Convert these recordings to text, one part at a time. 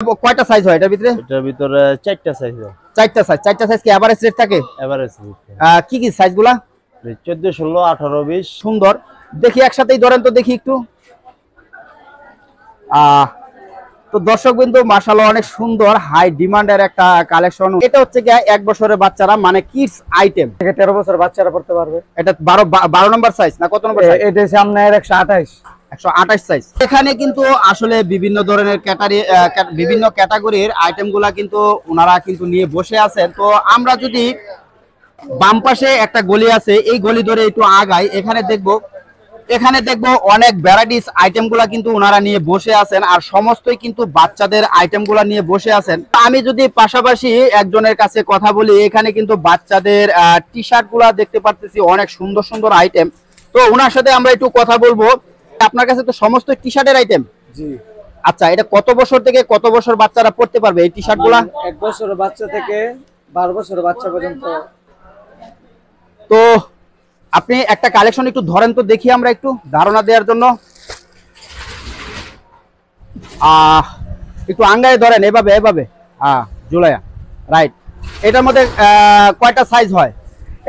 কয়টা সাইজ হয় এটার ভিতরে? এটার ভিতরে চারটা সাইজ হয়। চারটা সাইজ কি এভারেজ রেট থাকে? এভারেজ কি কি সাইজগুলা? 14, 16, 18, 20। সুন্দর, দেখি একসাথেই ধরেন তো দেখি একটু। তো দর্শক বিন্দু মাশাআল্লাহ অনেক সুন্দর হাই ডিমান্ডের একটা কালেকশন। এটা হচ্ছে কি 1 বছরের বাচ্চারা মানে কিডস আইটেম থেকে 13 বছর বাচ্চারা পড়তে পারবে। এটা 12 নম্বর সাইজ না কত নম্বর সাইজ? এটা সামনে 128 সাইজ। এখানে কিন্তু আসলে বিভিন্ন ধরনের বিভিন্ন ক্যাটাগরির আইটেমগুলা কিন্তু ওনারা কিন্তু নিয়ে বসে আছেন। তো আমরা যদি বাম পাশে একটা গলি আছে, এই গলি ধরে একটু আগাই, এখানে দেখবো অনেক ভ্যারাইটিস আইটেমগুলা কিন্তু ওনারা নিয়ে বসে আছেন, আর সমস্তই কিন্তু বাচ্চাদের আইটেমগুলা নিয়ে বসে আছেন। আমি যদি পাশাপাশি একজনের কাছে কথা বলি, এখানে কিন্তু বাচ্চাদের টি শার্ট গুলা দেখতে পারতেছি, অনেক সুন্দর সুন্দর আইটেম। তো ওনার সাথে আমরা একটু কথা বলবো। আপনার কাছে তো সমস্ত টি শার্টের আইটেম? জি। আচ্ছা, এটা কত বছর থেকে কত বছর বাচ্চারা পড়তে পারবে এই টি শার্ট গুলা? 1 বছরের বাচ্চা থেকে 12 বছরের বাচ্চা পর্যন্ত। তো আপনি একটা কালেকশন একটু ধরেন তো দেখি, আমরা একটু ধারণা দেওয়ার জন্য। একটু আঙ্গায় ধরেন, এভাবে জুলাইয়া, রাইট। এটার মধ্যে কয়টা সাইজ হয়?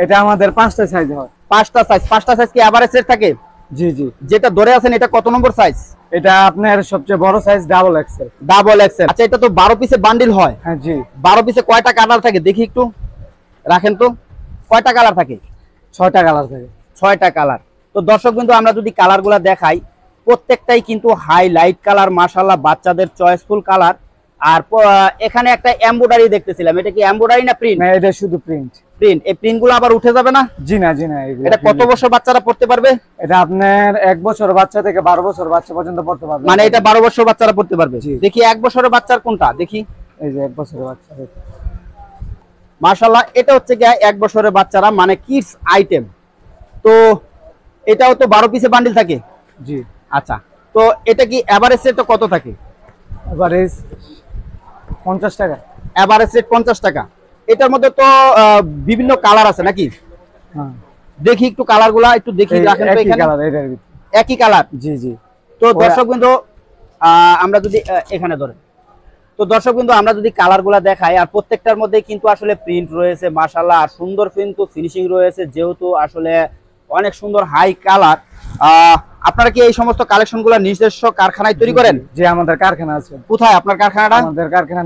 এটা আমাদের 5টা সাইজ হয়। 5টা সাইজ কি এভারেজ রেট থাকে? জি জি। যেটা ধরে আছেন এটা কত নম্বর সাইজ? এটা আপনার সবচেয়ে বড় সাইজ ডাবল এক্সেল। আচ্ছা, এটা তো 12 পিসের বান্ডিল হয়? হ্যাঁ জি। 12 পিসে কয়টা কালার থাকে দেখি একটু, রাখেন তো। কয়টা কালার থাকে? 6টা কালার থাকে। 6টা কালার। তো দর্শক বিন্দু আমরা যদি কালারগুলা দেখাই, প্রত্যেকটাই কিন্তু হাইলাইট কালার, মাশাআল্লাহ বাচ্চাদের চয়েসফুল কালার। আর এখানে একটা এমব্রয়ডারি দেখতেছিলাম, এটা কি এমব্রয়ডারি না প্রিন্ট? না, এটা শুধু প্রিন্ট। এই প্রিন্টগুলো আবার উঠে যাবে না? জি না জি না। এটা কত বছর বাচ্চারা পড়তে পারবে? এটা আপনার 1 বছর বাচ্চা থেকে 12 বছর বাচ্চা পর্যন্ত পড়তে পারবে। মানে এটা 12 বছর বাচ্চারা পড়তে পারবে। দেখি 1 বছরের বাচ্চার কোনটা দেখি। এই যে 1 বছরের বাচ্চা। মাশাআল্লাহ, এটা হচ্ছে কি 1 বছরের বাচ্চারা মানে কিডস আইটেম। তো এটাও তো 12 পিসে বান্ডিল থাকে? জি। আচ্ছা, তো এটা কি এভারেজ রেট কত থাকে? এভারেজ 50 টাকা। এভারেজ রেট 50 টাকা। এটার মধ্যে তো বিভিন্ন কালার আছে নাকি? হ্যাঁ। দেখি একটু কালারগুলা একটু দেখি, রাখেন তো এখানে। একই কালার? জি জি। তো দর্শক বিন্দু আমরা যদি এখানে ধরেন, তো দর্শক বিন্দু আমরা যদি কালারগুলা দেখাই, আর প্রত্যেকটার মধ্যে কিন্তু আসলে প্রিন্ট রয়েছে মাশাআল্লাহ, আর সুন্দর কিন্তু ফিনিশিং রয়েছে, যেহেতু আসলে অনেক সুন্দর হাই কালার। আপনারা কি এই সমস্ত কালেকশনগুলো নিজস্ব কারখানায় তৈরি করেন? জি, আমাদের কারখানা আছে। কোথায় আপনার কারখানাটা? আমাদের কারখানা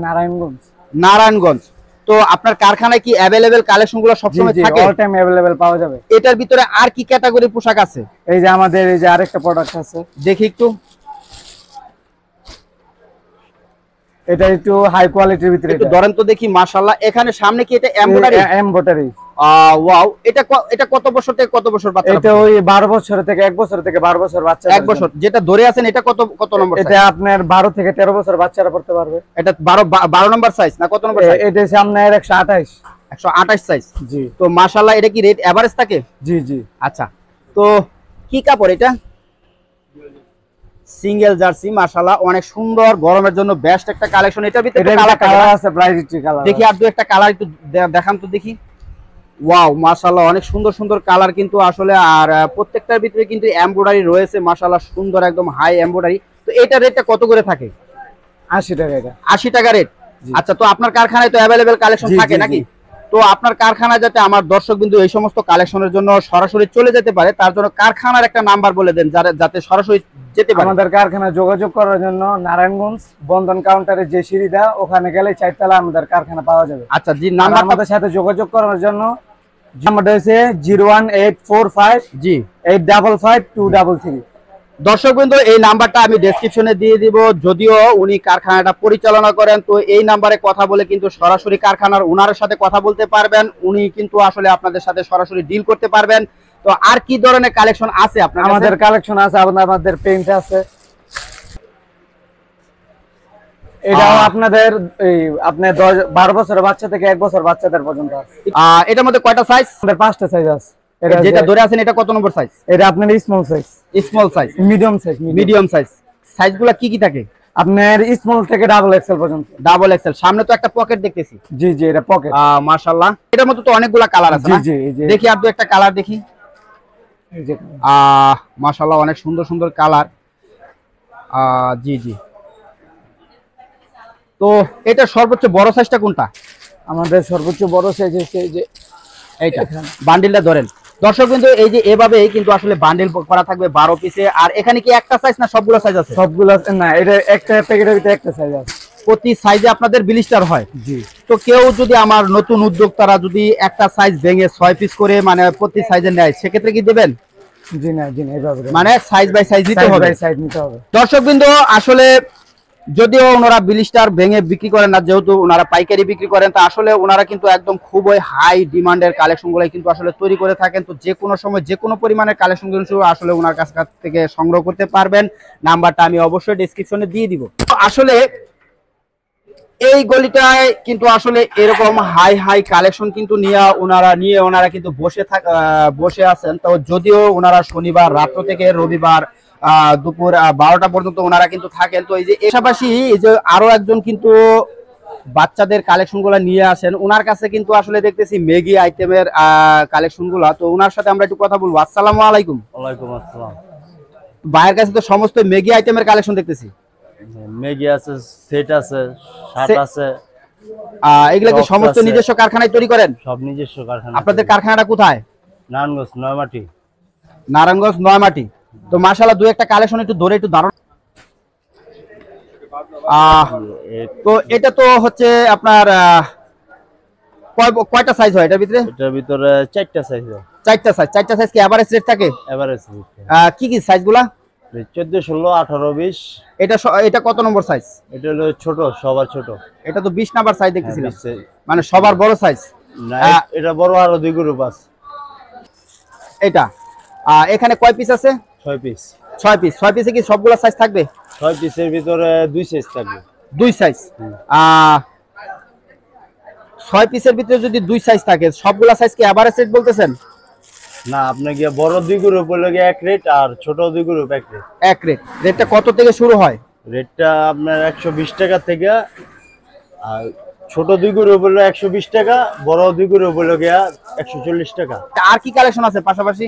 নারায়ণগঞ্জ। তো আপনার কারখানায় কি अवेलेबल কালেকশনগুলো সবসময় থাকে? অল টাইম अवेलेबल পাওয়া যাবে। এটার ভিতরে আর কি ক্যাটাগরি পোশাক আছে? এই যে আমাদের এই যে আরেকটা প্রোডাক্ট আছে, দেখি একটু। এটা একটু হাই কোয়ালিটির ভিতরে। একটু ধরেন তো দেখি। মাশাআল্লাহ, এখানে সামনে কি এটা এমব্রয়ডারি? ওয়াও, এটা কত বছর থেকে কত বছর বাচ্চা? এটা ওই 12 বছর থেকে 1 বছর থেকে 12 বছর বাচ্চা। 1 বছর যেটা ধরে আছেন এটা কত নম্বর সাইজ? এটা আপনার 12 থেকে 13 বছর বাচ্চারা পড়তে পারবে। এটা 12 নম্বর সাইজ না কত নম্বর সাইজ? এটা সামনে 128 সাইজ। জি। তো মাশাআল্লাহ, এটা কি রেট এভারেজ থাকে? জি জি। আচ্ছা, তো কি কাপড় এটা? Single jersey. মাশাআল্লাহ, অনেক সুন্দর, গরমের জন্য বেস্ট একটা কালেকশন। এটার ভিতরে কালার আছে, ব্রাইট কালার। দেখি আর দু একটা কালার একটু দেখান তো দেখি। ওয়াও, মাশাআল্লাহ, অনেক সুন্দর সুন্দর কালার কিন্তু আসলে, আর প্রত্যেকটার ভিতরে কিন্তু এমব্রয়ডারি রয়েছে মাশাআল্লাহ, সুন্দর একদম হাই এমব্রয়ডারি। তো এটা রেটটা কত করে থাকে? 80 টাকা। এটা 80 টাকা রেট। আচ্ছা, তো আপনার কারখানায় তো अवेलेबल কালেকশন থাকে নাকি? তো আপনার কারখানায় যাতে আমার দর্শক বিন্দু এই সমস্ত কালেকশনের জন্য সরাসরি চলে যেতে পারে, তার জন্য কারখানার একটা নাম্বার বলে দেন যাতে সরাসরি যেতে পারে। আমাদের কারখানা যোগাযোগ করার জন্য নারায়ণগঞ্জ বন্ধন কাউন্টারে যে সিঁড়িটা, ওখানে গেলে 4 তলা আমাদের কারখানা পাওয়া যাবে। আচ্ছা, জি, নাম্বার আমাদের সাথে যোগাযোগ করার জন্য নাম্বারটা হচ্ছে 01845 জি 855233। দর্শক বিন্দু, এই নাম্বারটা আমি ডেসক্রিপশনে দিয়ে দিব। যদিও উনি কারখানাটা পরিচালনা করেন, তো এই নাম্বারে কথা বলে কিন্তু সরাসরি কারখানার ওনারের সাথে কথা বলতে পারবেন। উনি কিন্তু আসলে আপনাদের সাথে সরাসরি ডিল করতে পারবেন। তো আর কি ধরনের কালেকশন আছে আপনার? আমাদের কালেকশন আছে, আমাদের পেইন্ট আছে। এটাও আপনাদের এই আপনি 12 বছরের বাচ্চা থেকে 1 বছর বাচ্চাদের পর্যন্ত আছে। এটার মধ্যে কয়টা সাইজ? আমাদের 5টা সাইজ আছে। যেটা ধরে আছেন এটা কত নম্বর সাইজ? এটা আপনার স্মল সাইজ, মিডিয়াম সাইজ। সাইজগুলো কি কি থাকে? আপনার স্মল থেকে ডাবল এক্সেল পর্যন্ত। Double XL. সামনে তো একটা পকেট দেখতেছি। জি জি, এটা পকেট। মাশাআল্লাহ, এটার মধ্যে তো অনেকগুলা কালার আছে। জি জি। দেখি আর দু একটা কালার দেখি। এই যে মাশাআল্লাহ, অনেক সুন্দর সুন্দর কালার। জি জি। তো এটা সর্বোচ্চ বড় সাইজটা কোনটা? আমাদের সর্বোচ্চ বড় সাইজ হচ্ছে এই যে এইটা, বান্ডিলটা ধরেন দর্শক, কিন্তু এই যে এভাবেই কিন্তু আসলে বান্ডিল করা থাকবে 12 পিসে। আর এখানে কি একটা সাইজ না সবগুলো সাইজ আছে? সবগুলো না, এটা একটা প্যাকেটের ভিতরে একটা সাইজ আছে। প্রতি সাইজে আপনাদের ব্লিস্টার হয়? জি। তো কেউ যদি আমার নতুন উদ্যোক্তারা যদি একটা সাইজ ভেঙে 6 পিস করে মানে প্রতি সাইজে নেয়, সেক্ষেত্রে কি দেবেন? জি না, জি না, এইভাবে মানে সাইজ বাই সাইজ নিতে হবে। সাইজ নিতে হবে। দর্শক বিন্দু, আসলে যদিও ওনারা ব্লিস্টার ভেঙে বিক্রি করেন না, যেহেতু ওনারা পাইকারি বিক্রি করেন, তা আসলে ওনারা কিন্তু একদম খুবই হাই ডিমান্ডের কালেকশন গুলো কিন্তু আসলে তৈরি করে থাকেন। তো যে কোনো সময় যে কোনো পরিমাণের কালেকশন কিন্তু আসলে ওনার কাছ থেকে সংগ্রহ করতে পারবেন। নাম্বারটা আমি অবশ্যই ডেসক্রিপশনে দিয়ে দিব। তো আসলে এই গলিটায় কিন্তু আসলে এরকম হাই হাই কালেকশন কিন্তু নিয়ে ওনারা কিন্তু বসে আছেন। তো যদিও ওনারা শনিবার রাত্র থেকে রবিবার দুপুর 12টা পর্যন্ত ওনারা কিন্তু থাকেন। তো এই যে পাশাপাশি এই যে আরো একজন কিন্তু বাচ্চাদের কালেকশন গুলা নিয়ে আসেন, ওনার কাছে কিন্তু আসলে দেখতেছি ম্যাগি আইটেমের কালেকশন গুলা। তো ওনার সাথে আমরা একটু কথা বলবো। আসসালামু আলাইকুম। ওয়ালাইকুম আসসালাম। ভাইয়ের কাছে তো সমস্ত ম্যাগি আইটেমের কালেকশন দেখতেছি। ম্যাগি আছে, সেট আছে, শার্ট আছে। এগুলা কি সমস্ত নিজস্ব কারখানায় তৈরি করেন? সব নিজস্ব কারখানা। আপনাদের কারখানাটা কোথায়? নারায়ণগঞ্জ নয়মাটি। নারায়ণগঞ্জ নয়মাটি। তো মাশাআল্লাহ, দুই একটা কালেকশন একটু ধরে একটু দারুণ। তো এটা তো হচ্ছে আপনার কয়টা সাইজ হয় এটার ভিতরে? এটার ভিতরে 4টা সাইজ। 4টা সাইজ। 4টা সাইজ কি এভারেজ রেট থাকে? এভারেজ। কি কি সাইজগুলা? 14, 16, 18, 20। এটা কত নম্বর সাইজ? এটা হলো ছোট, সবার ছোট। এটা তো 20 নাম্বার সাইজ দেখতেছিলাম। 20 মানে সবার বড় সাইজ না, এটা বড় আরো 2 গ্রুপ আছে। এটা এখানে কয় পিস আছে? 6 পিস। 6 পিস। 6 পিসে কি সবগুলা সাইজ থাকবে? 6 পিসের ভিতরে 2 সাইজ থাকবে। 2 সাইজ। 6 পিসের ভিতরে যদি 2 সাইজ থাকে, সবগুলা সাইজ কি এভারেজ রেট বলতেছেন? না, আপনি কি বড় 2 গ্রুপ হলো কি এক রেট, আর ছোট 2 গ্রুপ এক রেট। এক রেট। রেটটা কত থেকে শুরু হয়? রেটটা আপনার 120 টাকা থেকে, আর ছোট 2 গ্রুপ হলো 120 টাকা, বড় 2 গ্রুপ হলো গিয়া 140 টাকা। আর কি কালেকশন আছে পাশাপাশি?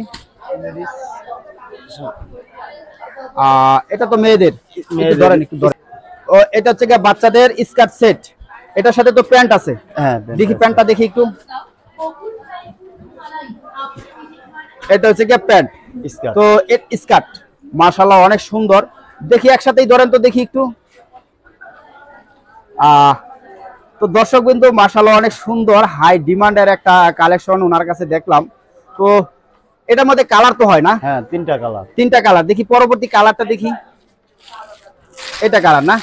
এটা তো মেয়েদের। একটু ধরেন, একটু ধরেন। ও এটা হচ্ছে গিয়ে বাচ্চাদের স্কার্ট সেট। এটার সাথে তো প্যান্ট আছে। হ্যাঁ, দেখি প্যান্টটা দেখি একটু। এটা হচ্ছে গিয়ে প্যান্ট। তো স্কার্ট মাশাআল্লাহ অনেক সুন্দর। দেখি একসাথেই ধরেন তো দেখি একটু। তো দর্শক বিন্দু, মাশাআল্লাহ অনেক সুন্দর হাই ডিমান্ডের একটা কালেকশন ওনার কাছে দেখলাম। তো এটার মধ্যে কালার তো হয় না? হ্যাঁ, 3টা কালার। 3টা কালার। দেখি পরবর্তী কালারটা দেখি। এটা কালার না?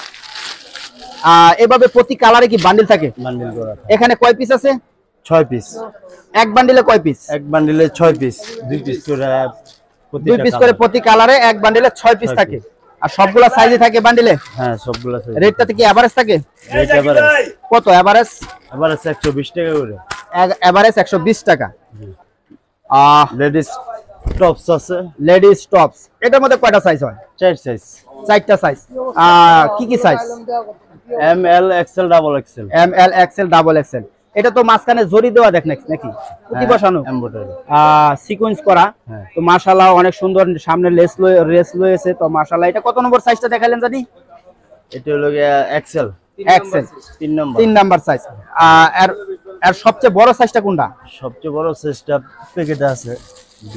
এভাবে প্রতি কালারে কি বান্ডিল থাকে? বান্ডিল করা। এখানে কয় পিস আছে? 6 পিস। এক বান্ডিলে কয় পিস? এক বান্ডিলে 6 পিস। 2 পিস করে। 2 পিস করে প্রতি কালারে এক বান্ডিলে 6 পিস থাকে। আর সবগুলা সাইজে থাকে বান্ডিলে? হ্যাঁ, সবগুলা সাইজ। রেটটা কি এভারেজ থাকে? Rate average. কত এভারেজ? এভারেজ 120 টাকা করে। এভারেজ 120 টাকা। লেডিস টপস আছে। Ladies tops. এটার মধ্যে কয়টা সাইজ হয়? 4 সাইজ। 4টা সাইজ। কি কি সাইজ? এম, এল, এক্সেল, ডাবল এক্সেল। এম, এল, এক্সেল, ডাবল এক্সেল। এটা তো মাঝখানে জরি দেওয়া দেখ নাকি? পুঁতি বসানো, এমব্রয়ডারি, সিকোয়েন্স করা। তো মাশাআল্লাহ অনেক সুন্দর। সামনে লেস রয়েছে। তো মাশাআল্লাহ, এটা কত নম্বর সাইজটা দেখালেন জানি? এটা হলো গিয়া এক্সেল। এক্সেল 3 নম্বর। 3 নাম্বার সাইজ। আর সবচেয়ে বড় সাইজটা কোনটা? সবচেয়ে বড় সাইজটা প্যাকেটে আছে।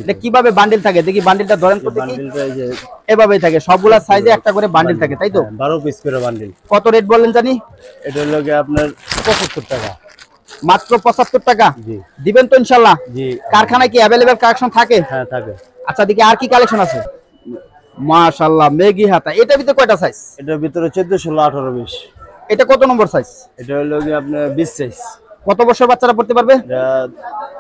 এটা কিভাবে বান্ডিল থাকে? দেখি বান্ডিলটা ধরেন তো দেখি। বান্ডিলটা এই যে এভাবেই থাকে, সবগুলা সাইজে একটা করে বান্ডিল থাকে, তাই তো? 12 পিস করে বান্ডিল। কত রেট বললেন জানি? এটা হলো গিয়া আপনার 75 টাকা। মাত্র 75 টাকা। জি। দিবেন তো ইনশাআল্লাহ? জি। কারখানায় কি अवेलेबल কালেকশন থাকে? হ্যাঁ, থাকে। আচ্ছা, দেখি আর কি কালেকশন আছে। মাশাআল্লাহ, মেগি হাতা। এটার ভিতরে কয়টা সাইজ? এটার ভিতরে 14, 16, 18, 20। এটা কত নম্বর সাইজ? এটা হলো গিয়া আপনার 20 সাইজ। কত বছর বাচ্চারা পড়তে পারবে? এটা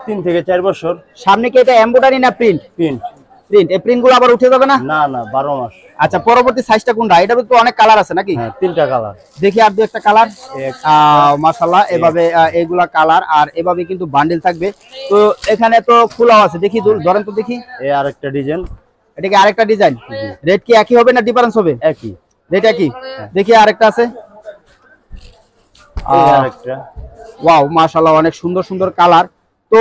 3 থেকে 4 বছর। সামনে কি এটা এমব্রয়ডারি না প্রিন্ট? প্রিন্ট। প্রিন্ট। এই প্রিন্ট গুলো আবার উঠে যাবে না? না না, 12 মাস। আচ্ছা, পরবর্তী সাইজটা কোনটা? এটার ভিতরে তো অনেক কালার আছে নাকি? হ্যাঁ, 3টা কালার। দেখি আর দু একটা কালার। মাশাআল্লাহ, এভাবে এইগুলা কালার আর এভাবে কিন্তু বান্ডিল থাকবে। তো এখানে তো খোলাও আছে, দেখি ধরেন তো দেখি। এই আরেকটা ডিজাইন। এটা কি আরেকটা ডিজাইন? রেট কি একই হবে না ডিফারেন্স হবে? একই। রেট একই। দেখি আরেকটা আছে। এই আরেকটা। ওয়াও, মাশাআল্লাহ অনেক সুন্দর সুন্দর কালার। তো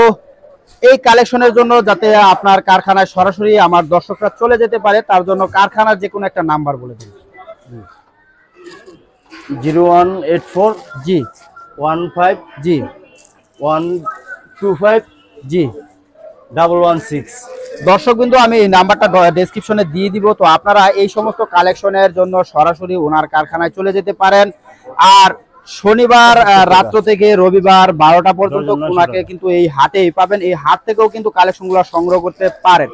এই কালেকশনের জন্য যাতে আপনার কারখানায় সরাসরি আমার দর্শকরা চলে যেতে পারে, তার জন্য কারখানার যে কোনো একটা নাম্বার বলে দিন। 0184 জি 15 জি 125 জি 116। দর্শক বিন্দু আমি এই নাম্বারটা ডেসক্রিপশনে দিয়ে দিব, তো আপনারা এই সমস্ত কালেকশনের জন্য সরাসরি ওনার কারখানায় চলে যেতে পারেন। আর শনিবার রাত্র থেকে রবিবার 12টা পর্যন্ত ডজন 900 ওনাকে টাকা। কিন্তু এই হাটেই পাবেন, এই হাট থেকেও কিন্তু কালেকশনগুলো সংগ্রহ করতে পারেন।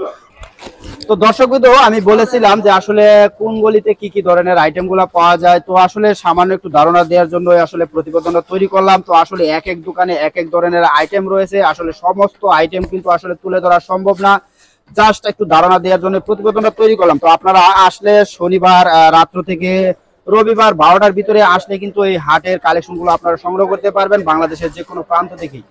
তো দর্শক বিন্দু আমি বলেছিলাম যে আসলে কোন গলিতে কি কি ধরনের আইটেমগুলো পাওয়া যায়, তো আসলে সামান্য একটু ধারণা দেওয়ার জন্য আসলে প্রতিবেদনটা তৈরি করলাম। তো আসলে এক এক দোকানে এক এক ধরনের আইটেম রয়েছে, আসলে সমস্ত আইটেম কিন্তু আসলে তুলে ধরা সম্ভব না, জাস্ট একটু ধারণা দেওয়ার জন্য প্রতিবেদনটা তৈরি করলাম। তো আপনারা আসলে শনিবার রাত্র থেকে রবিবার 12টার ভিতরে আসলে কিন্তু এই হাটের কালেকশনগুলো আপনারা সংগ্রহ করতে পারবেন বাংলাদেশের যে কোনো প্রান্ত থেকেই।